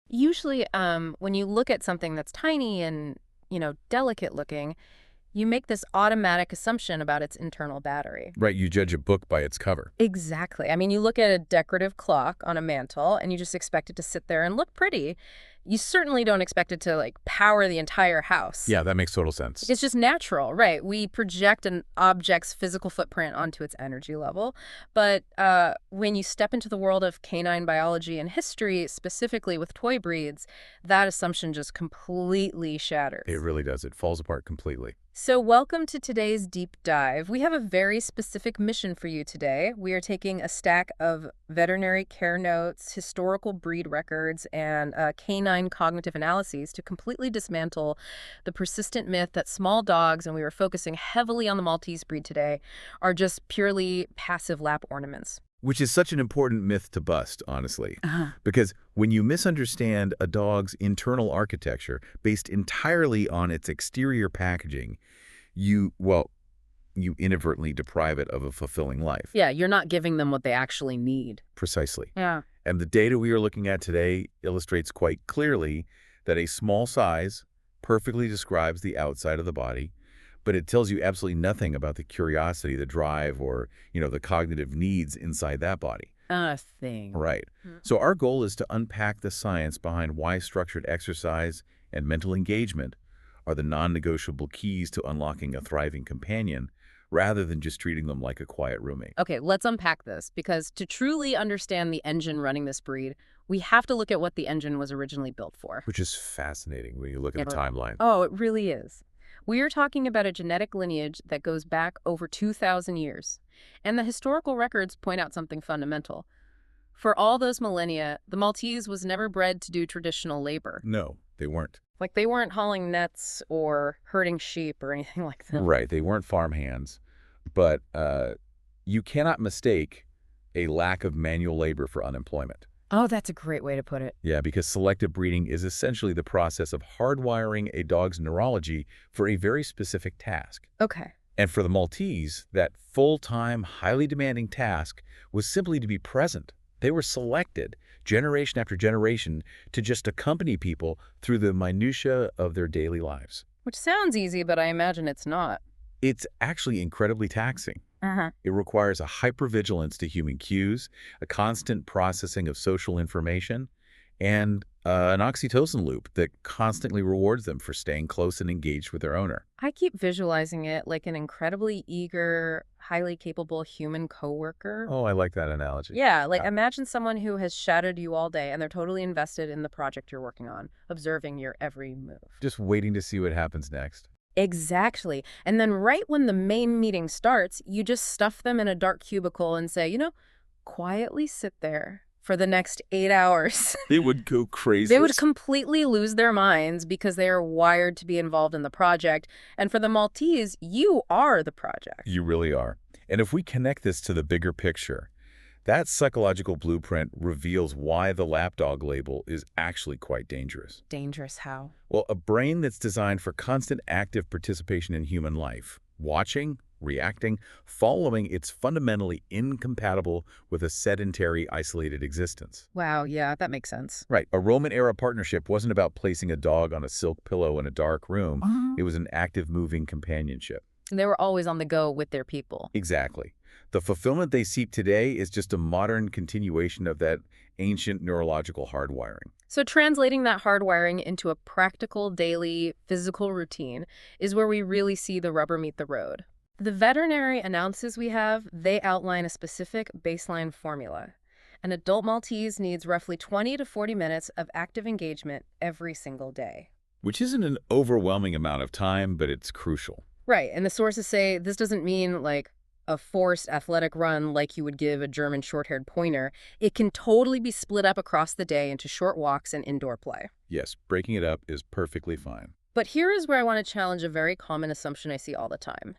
Usually, when you look at something that's tiny and, delicate looking, you make this automatic assumption about its internal battery. Right, you judge a book by its cover. Exactly. I mean, you look at a decorative clock on a mantle and you just expect it to sit there and look pretty. You certainly don't expect it to, power the entire house. Yeah, that makes total sense. It's just natural, right? We project an object's physical footprint onto its energy level. But when you step into the world of canine biology and history, specifically with toy breeds, that assumption just completely shatters. It really does. It falls apart completely. So welcome to today's deep dive. We have a very specific mission for you today. We are taking a stack of veterinary care notes, historical breed records, and canine cognitive analyses to completely dismantle the persistent myth that small dogs, and we were focusing heavily on the Maltese breed today, are just purely passive lap ornaments. Which is such an important myth to bust, honestly. Because when you misunderstand a dog's internal architecture based entirely on its exterior packaging, you inadvertently deprive it of a fulfilling life. Yeah, you're not giving them what they actually need. Precisely. Yeah. And the data we are looking at today illustrates quite clearly that a small size perfectly describes the outside of the body, but it tells you absolutely nothing about the curiosity, the drive, or, the cognitive needs inside that body. A thing. Right. So our goal is to unpack the science behind why structured exercise and mental engagement are the non-negotiable keys to unlocking a thriving companion, rather than just treating them like a quiet roommate. Okay, let's unpack this, because to truly understand the engine running this breed, we have to look at what the engine was originally built for. Which is fascinating when you look at the timeline. Oh, it really is. We are talking about a genetic lineage that goes back over 2,000 years. And the historical records point out something fundamental. For all those millennia, the Maltese was never bred to do traditional labor. No, they weren't. Like, they weren't hauling nets or herding sheep or anything like that. Right, they weren't farm hands. But you cannot mistake a lack of manual labor for unemployment. Oh, that's a great way to put it. Yeah, because selective breeding is essentially the process of hardwiring a dog's neurology for a very specific task. Okay. And for the Maltese, that full-time, highly demanding task was simply to be present. They were selected, generation after generation, to just accompany people through the minutiae of their daily lives. Which sounds easy, but I imagine it's not. It's actually incredibly taxing. It requires a hypervigilance to human cues, a constant processing of social information, and an oxytocin loop that constantly rewards them for staying close and engaged with their owner. I keep visualizing it like an incredibly eager, highly capable human coworker. Oh, I like that analogy. Yeah, imagine someone who has shadowed you all day and they're totally invested in the project you're working on, observing your every move. Just waiting to see what happens next. Exactly. And then right when the main meeting starts, you just stuff them in a dark cubicle and say, quietly sit there for the next 8 hours. They would go crazy. They would completely lose their minds because they are wired to be involved in the project. And for the Maltese, you are the project. You really are. And if we connect this to the bigger picture, that psychological blueprint reveals why the lapdog label is actually quite dangerous. Dangerous how? Well, a brain that's designed for constant active participation in human life, watching, reacting, following, it's fundamentally incompatible with a sedentary, isolated existence. Wow, yeah, that makes sense. Right. A Roman-era partnership wasn't about placing a dog on a silk pillow in a dark room. It was an active, moving companionship. They were always on the go with their people. Exactly. The fulfillment they seek today is just a modern continuation of that ancient neurological hardwiring. So translating that hardwiring into a practical, daily, physical routine is where we really see the rubber meet the road. The veterinary analyses we have, they outline a specific baseline formula. An adult Maltese needs roughly 20 to 40 minutes of active engagement every single day. Which isn't an overwhelming amount of time, but it's crucial. Right, and the sources say this doesn't mean a forced athletic run like you would give a German short-haired pointer. It can totally be split up across the day into short walks and indoor play. Yes, breaking it up is perfectly fine. But here is where I want to challenge a very common assumption I see all the time.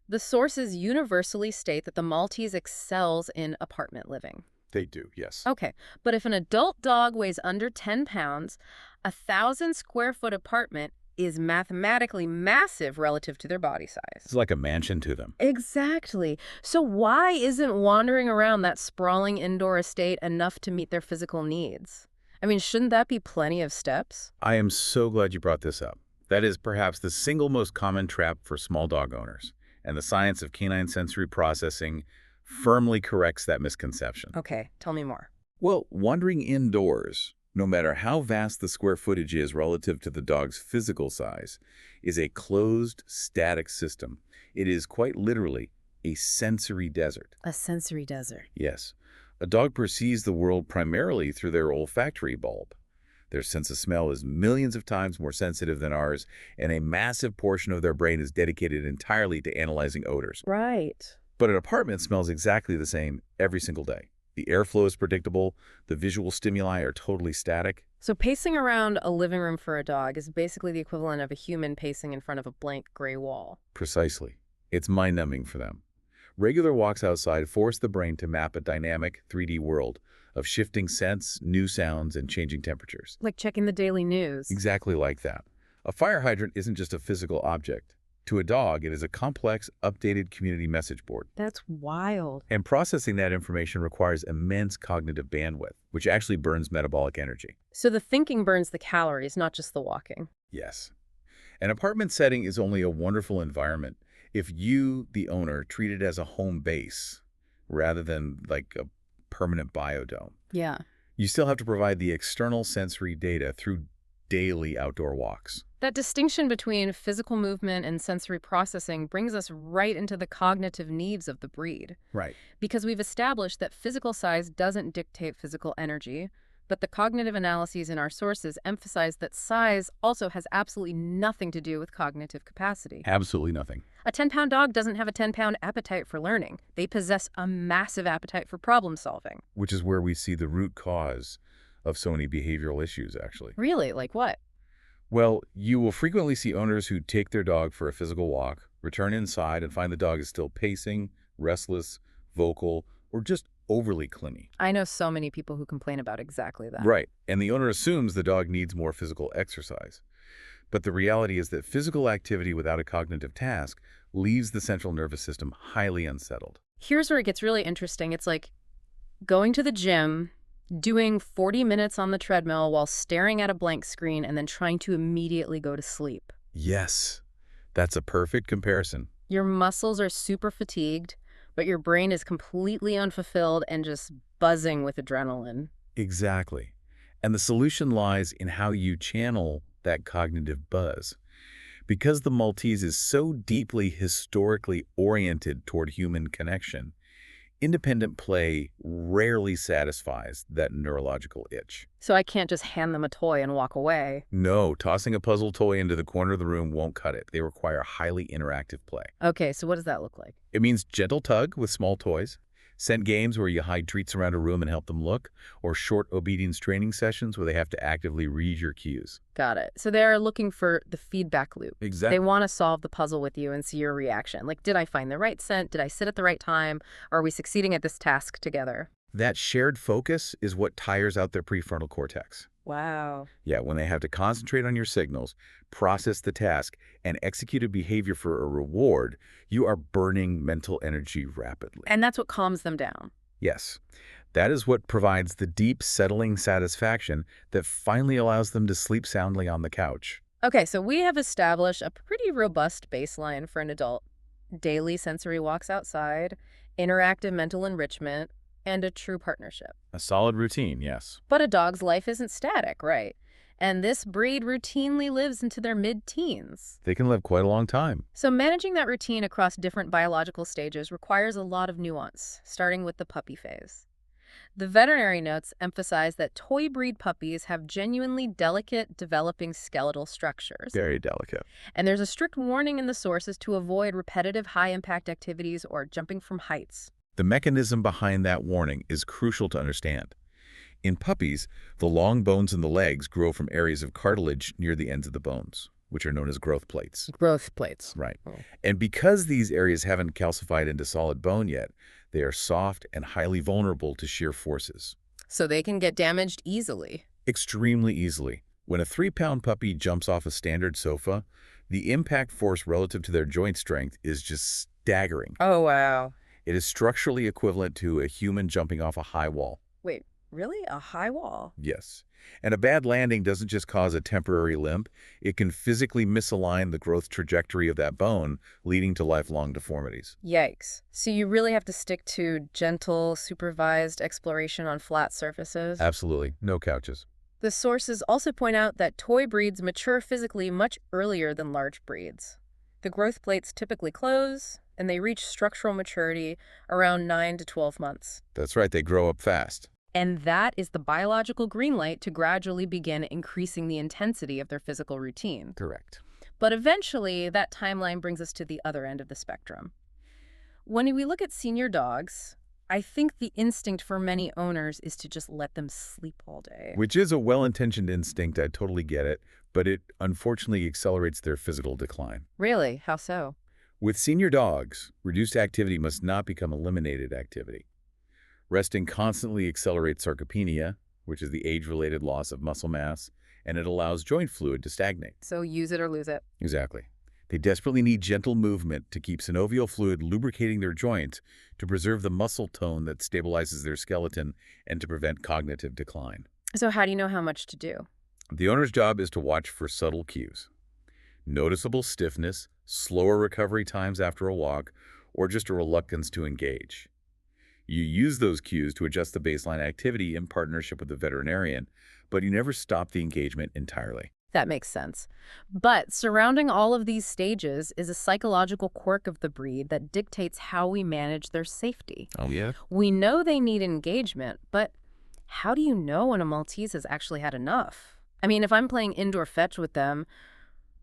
The sources universally state that the Maltese excels in apartment living. They do, yes. Okay, but if an adult dog weighs under 10 pounds, a 1,000-square-foot apartment is mathematically massive relative to their body size. It's like a mansion to them. Exactly. So why isn't wandering around that sprawling indoor estate enough to meet their physical needs? I mean, shouldn't that be plenty of steps? I am so glad you brought this up. That is perhaps the single most common trap for small dog owners, and the science of canine sensory processing firmly corrects that misconception. Okay, tell me more. Well, wandering indoors, no matter how vast the square footage is relative to the dog's physical size, is a closed, static system. It is quite literally a sensory desert. A sensory desert. Yes, a dog perceives the world primarily through their olfactory bulb. Their sense of smell is millions of times more sensitive than ours, and a massive portion of their brain is dedicated entirely to analyzing odors. Right. But an apartment smells exactly the same every single day. The airflow is predictable, the visual stimuli are totally static. So pacing around a living room for a dog is basically the equivalent of a human pacing in front of a blank gray wall. Precisely. It's mind-numbing for them. Regular walks outside force the brain to map a dynamic 3D world of shifting scents, new sounds, and changing temperatures. Like checking the daily news. Exactly like that. A fire hydrant isn't just a physical object. To a dog, it is a complex, updated community message board. That's wild. And processing that information requires immense cognitive bandwidth, which actually burns metabolic energy. So the thinking burns the calories, not just the walking. Yes. An apartment setting is only a wonderful environment if you, the owner, treat it as a home base rather than like a permanent biodome. Yeah. You still have to provide the external sensory data through daily outdoor walks. That distinction between physical movement and sensory processing brings us right into the cognitive needs of the breed. Right. Because we've established that physical size doesn't dictate physical energy, but the cognitive analyses in our sources emphasize that size also has absolutely nothing to do with cognitive capacity. Absolutely nothing. A 10-pound dog doesn't have a 10-pound appetite for learning. They possess a massive appetite for problem solving. Which is where we see the root cause of so many behavioral issues, actually. Really? Like what? Well, you will frequently see owners who take their dog for a physical walk, return inside, and find the dog is still pacing, restless, vocal, or just overly clingy. I know so many people who complain about exactly that. Right, and the owner assumes the dog needs more physical exercise. But the reality is that physical activity without a cognitive task leaves the central nervous system highly unsettled. Here's where it gets really interesting. It's like going to the gym, doing 40 minutes on the treadmill while staring at a blank screen and then trying to immediately go to sleep. Yes, that's a perfect comparison. Your muscles are super fatigued, but your brain is completely unfulfilled and just buzzing with adrenaline. Exactly. And the solution lies in how you channel that cognitive buzz. Because the Maltese is so deeply historically oriented toward human connection, independent play rarely satisfies that neurological itch. So I can't just hand them a toy and walk away. No, tossing a puzzle toy into the corner of the room won't cut it. They require highly interactive play. Okay, so what does that look like? It means gentle tug with small toys, scent games where you hide treats around a room and help them look, or short obedience training sessions where they have to actively read your cues. Got it. So they're looking for the feedback loop. Exactly. They want to solve the puzzle with you and see your reaction. Like, did I find the right scent? Did I sit at the right time? Or are we succeeding at this task together? That shared focus is what tires out their prefrontal cortex. Wow. Yeah, when they have to concentrate on your signals, process the task, and execute a behavior for a reward, you are burning mental energy rapidly. And that's what calms them down. Yes, that is what provides the deep, settling satisfaction that finally allows them to sleep soundly on the couch. Okay, so we have established a pretty robust baseline for an adult. Daily sensory walks outside, interactive mental enrichment, and a true partnership. A solid routine, yes. But a dog's life isn't static, right? And this breed routinely lives into their mid-teens. They can live quite a long time. So managing that routine across different biological stages requires a lot of nuance, starting with the puppy phase. The veterinary notes emphasize that toy breed puppies have genuinely delicate, developing skeletal structures. Very delicate. And there's a strict warning in the sources to avoid repetitive high-impact activities or jumping from heights. The mechanism behind that warning is crucial to understand. In puppies, the long bones in the legs grow from areas of cartilage near the ends of the bones, which are known as growth plates. Growth plates. Right. Oh. And because these areas haven't calcified into solid bone yet, they are soft and highly vulnerable to shear forces. So they can get damaged easily. Extremely easily. When a 3-pound puppy jumps off a standard sofa, the impact force relative to their joint strength is just staggering. Oh, wow. It is structurally equivalent to a human jumping off a high wall. Wait, Really? A high wall? Yes. And a bad landing doesn't just cause a temporary limp, it can physically misalign the growth trajectory of that bone, leading to lifelong deformities. Yikes. So you really have to stick to gentle, supervised exploration on flat surfaces? Absolutely. No couches. The sources also point out that toy breeds mature physically much earlier than large breeds. The growth plates typically close, and they reach structural maturity around 9 to 12 months. That's right, they grow up fast. And that is the biological green light to gradually begin increasing the intensity of their physical routine. Correct. But eventually, that timeline brings us to the other end of the spectrum. When we look at senior dogs, I think the instinct for many owners is to just let them sleep all day. Which is a well-intentioned instinct, I totally get it, but it unfortunately accelerates their physical decline. Really? How so? With senior dogs, reduced activity must not become eliminated activity. Resting constantly accelerates sarcopenia, which is the age-related loss of muscle mass, and it allows joint fluid to stagnate. So use it or lose it. Exactly. They desperately need gentle movement to keep synovial fluid lubricating their joints to preserve the muscle tone that stabilizes their skeleton and to prevent cognitive decline. So how do you know how much to do? The owner's job is to watch for subtle cues. Noticeable stiffness, slower recovery times after a walk, or just a reluctance to engage. You use those cues to adjust the baseline activity in partnership with the veterinarian, but you never stop the engagement entirely. That makes sense. But surrounding all of these stages is a psychological quirk of the breed that dictates how we manage their safety. Oh, yeah? We know they need engagement, but how do you know when a Maltese has actually had enough? I mean, if I'm playing indoor fetch with them,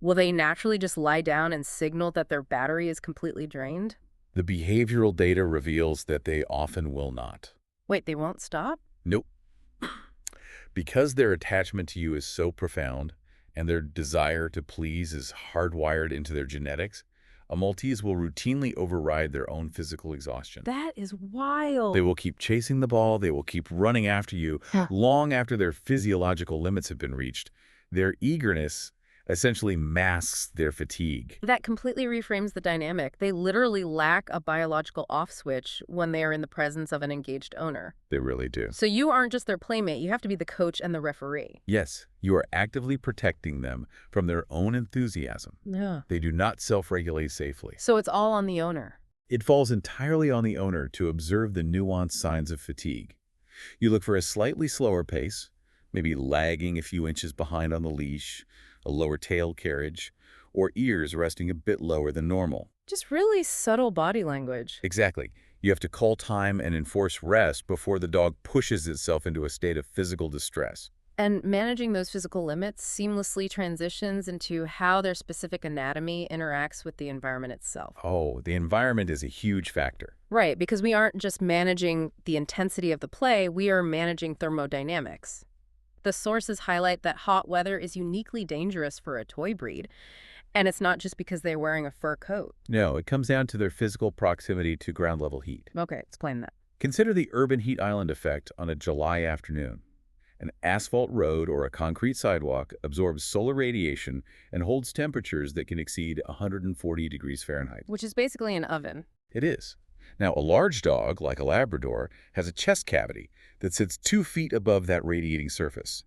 will they naturally just lie down and signal that their battery is completely drained? The behavioral data reveals that they often will not. Wait, they won't stop? Nope. Because their attachment to you is so profound and their desire to please is hardwired into their genetics, a Maltese will routinely override their own physical exhaustion. That is wild. They will keep chasing the ball, they will keep running after you long after their physiological limits have been reached. Their eagerness essentially masks their fatigue. That completely reframes the dynamic. They literally lack a biological off switch when they are in the presence of an engaged owner. They really do. So you aren't just their playmate, you have to be the coach and the referee. Yes, you are actively protecting them from their own enthusiasm. Yeah. They do not self-regulate safely. So it's all on the owner. It falls entirely on the owner to observe the nuanced signs of fatigue. You look for a slightly slower pace, maybe lagging a few inches behind on the leash, a lower tail carriage, or ears resting a bit lower than normal. Just really subtle body language. Exactly. You have to call time and enforce rest before the dog pushes itself into a state of physical distress. And managing those physical limits seamlessly transitions into how their specific anatomy interacts with the environment itself. Oh, the environment is a huge factor. Right, because we aren't just managing the intensity of the play, we are managing thermodynamics. The sources highlight that hot weather is uniquely dangerous for a toy breed, and it's not just because they're wearing a fur coat. No, it comes down to their physical proximity to ground-level heat. Okay, explain that. Consider the urban heat island effect on a July afternoon. An asphalt road or a concrete sidewalk absorbs solar radiation and holds temperatures that can exceed 140 degrees Fahrenheit. Which is basically an oven. It is. Now, a large dog, like a Labrador, has a chest cavity that sits 2 feet above that radiating surface.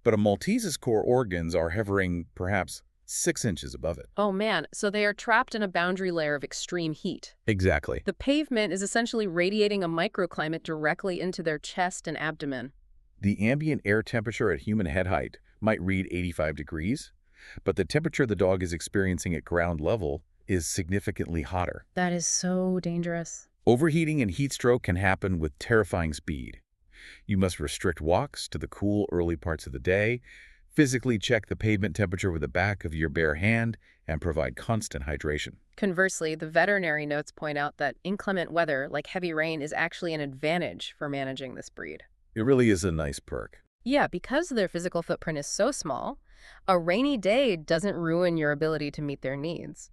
But a Maltese's core organs are hovering perhaps 6 inches above it. Oh man, so they are trapped in a boundary layer of extreme heat. Exactly. The pavement is essentially radiating a microclimate directly into their chest and abdomen. The ambient air temperature at human head height might read 85 degrees, but the temperature the dog is experiencing at ground level is significantly hotter. That is so dangerous. Overheating and heat stroke can happen with terrifying speed. You must restrict walks to the cool early parts of the day, physically check the pavement temperature with the back of your bare hand, and provide constant hydration. Conversely, the veterinary notes point out that inclement weather, like heavy rain, is actually an advantage for managing this breed. It really is a nice perk. Yeah, because their physical footprint is so small, a rainy day doesn't ruin your ability to meet their needs.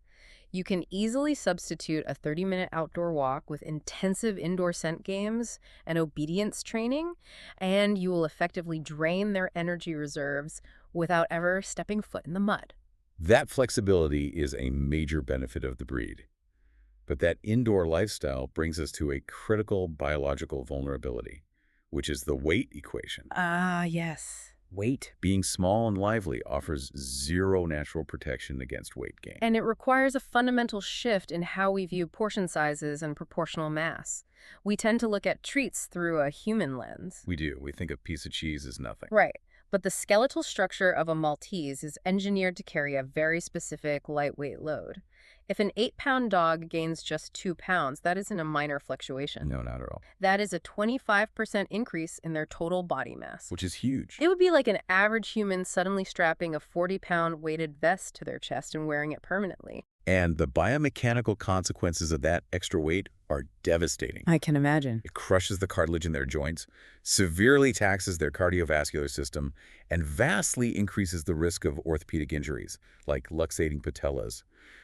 You can easily substitute a 30-minute outdoor walk with intensive indoor scent games and obedience training, and you will effectively drain their energy reserves without ever stepping foot in the mud. That flexibility is a major benefit of the breed. But that indoor lifestyle brings us to a critical biological vulnerability. which is the weight equation. Ah, yes. Weight, being small and lively, offers zero natural protection against weight gain. And it requires a fundamental shift in how we view portion sizes and proportional mass. We tend to look at treats through a human lens. We do. We think a piece of cheese is nothing. Right. But the skeletal structure of a Maltese is engineered to carry a very specific lightweight load. If an 8-pound dog gains just 2 pounds, that isn't a minor fluctuation. No, not at all. That is a 25% increase in their total body mass. Which is huge. It would be like an average human suddenly strapping a 40-pound weighted vest to their chest and wearing it permanently. And the biomechanical consequences of that extra weight are devastating. I can imagine. It crushes the cartilage in their joints, severely taxes their cardiovascular system, and vastly increases the risk of orthopedic injuries, like luxating patellas,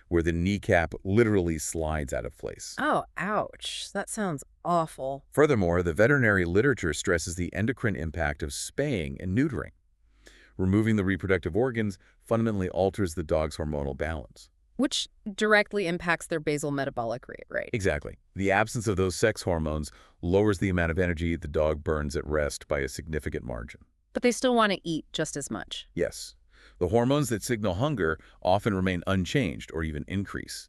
where the kneecap literally slides out of place. Oh, ouch. That sounds awful. Furthermore, the veterinary literature stresses the endocrine impact of spaying and neutering. Removing the reproductive organs fundamentally alters the dog's hormonal balance. Which directly impacts their basal metabolic rate, right? Exactly. The absence of those sex hormones lowers the amount of energy the dog burns at rest by a significant margin. But they still want to eat just as much. Yes. The hormones that signal hunger often remain unchanged or even increase.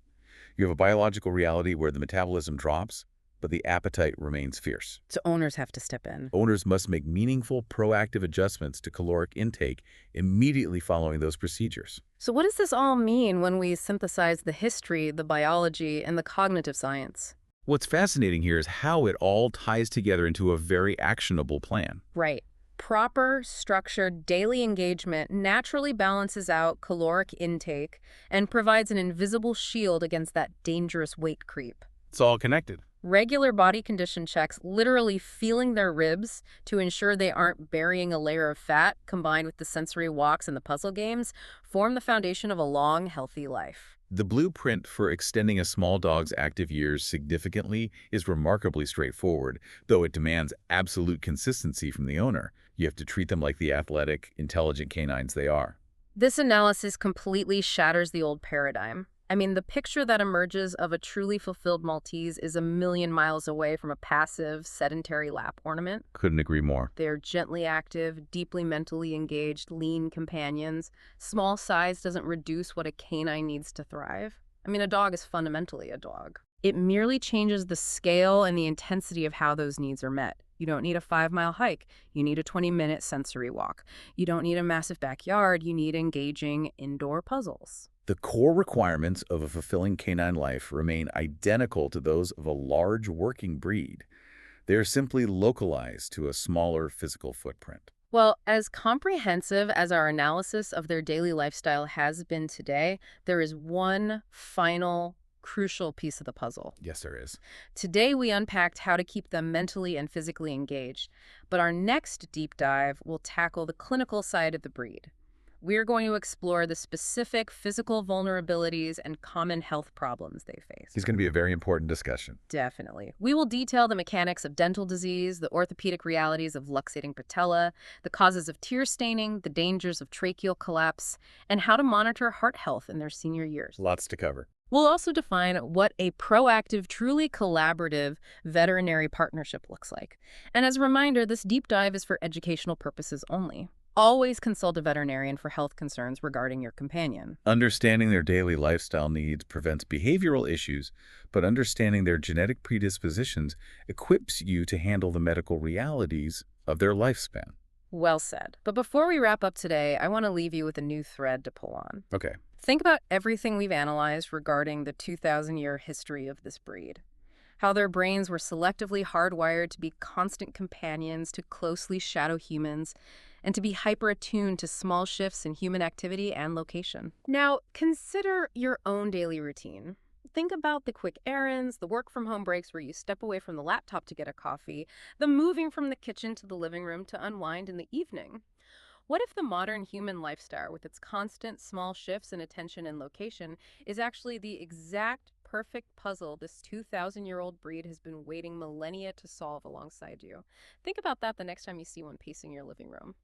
You have a biological reality where the metabolism drops, but the appetite remains fierce. So owners have to step in. Owners must make meaningful, proactive adjustments to caloric intake immediately following those procedures. So what does this all mean when we synthesize the history, the biology, and the cognitive science? What's fascinating here is how it all ties together into a very actionable plan. Right. Proper, structured daily engagement naturally balances out caloric intake and provides an invisible shield against that dangerous weight creep. It's all connected. Regular body condition checks, literally feeling their ribs to ensure they aren't burying a layer of fat, combined with the sensory walks and the puzzle games, form the foundation of a long, healthy life. The blueprint for extending a small dog's active years significantly is remarkably straightforward, though it demands absolute consistency from the owner. You have to treat them like the athletic, intelligent canines they are. This analysis completely shatters the old paradigm. I mean, the picture that emerges of a truly fulfilled Maltese is a million miles away from a passive, sedentary lap ornament. Couldn't agree more. They're gently active, deeply mentally engaged, lean companions. Small size doesn't reduce what a canine needs to thrive. I mean, a dog is fundamentally a dog. It merely changes the scale and the intensity of how those needs are met. You don't need a 5-mile hike. You need a 20-minute sensory walk. You don't need a massive backyard. You need engaging indoor puzzles. The core requirements of a fulfilling canine life remain identical to those of a large working breed. They are simply localized to a smaller physical footprint. Well, as comprehensive as our analysis of their daily lifestyle has been today, there is one final crucial piece of the puzzle. Yes, there is. Today, we unpacked how to keep them mentally and physically engaged, but our next deep dive will tackle the clinical side of the breed. We're going to explore the specific physical vulnerabilities and common health problems they face. It's going to be a very important discussion. Definitely. We will detail the mechanics of dental disease, the orthopedic realities of luxating patella, the causes of tear staining, the dangers of tracheal collapse, and how to monitor heart health in their senior years. Lots to cover. We'll also define what a proactive, truly collaborative veterinary partnership looks like. And as a reminder, this deep dive is for educational purposes only. Always consult a veterinarian for health concerns regarding your companion. Understanding their daily lifestyle needs prevents behavioral issues, but understanding their genetic predispositions equips you to handle the medical realities of their lifespan. Well said. But before we wrap up today, I want to leave you with a new thread to pull on. Okay. Think about everything we've analyzed regarding the 2,000-year history of this breed. How their brains were selectively hardwired to be constant companions to closely shadow humans, and to be hyper-attuned to small shifts in human activity and location. Now, consider your own daily routine. Think about the quick errands, the work-from-home breaks where you step away from the laptop to get a coffee, the moving from the kitchen to the living room to unwind in the evening. What if the modern human lifestyle, with its constant small shifts in attention and location, is actually the exact perfect puzzle this 2,000-year-old breed has been waiting millennia to solve alongside you? Think about that the next time you see one pacing your living room.